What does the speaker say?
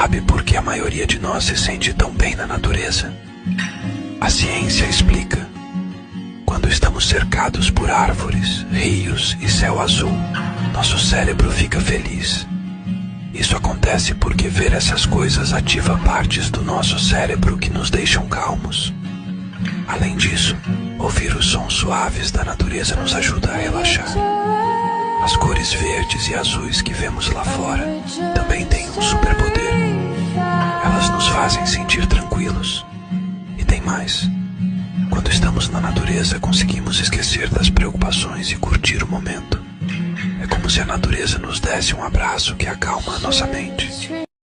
Sabe por que a maioria de nós se sente tão bem na natureza? A ciência explica. Quando estamos cercados por árvores, rios e céu azul, nosso cérebro fica feliz. Isso acontece porque ver essas coisas ativa partes do nosso cérebro que nos deixam calmos. Além disso, ouvir os sons suaves da natureza nos ajuda a relaxar. As cores verdes e azuis que vemos lá fora também têm um superpoder. Elas nos fazem sentir tranquilos. E tem mais. Quando estamos na natureza, conseguimos esquecer das preocupações e curtir o momento. É como se a natureza nos desse um abraço que acalma a nossa mente.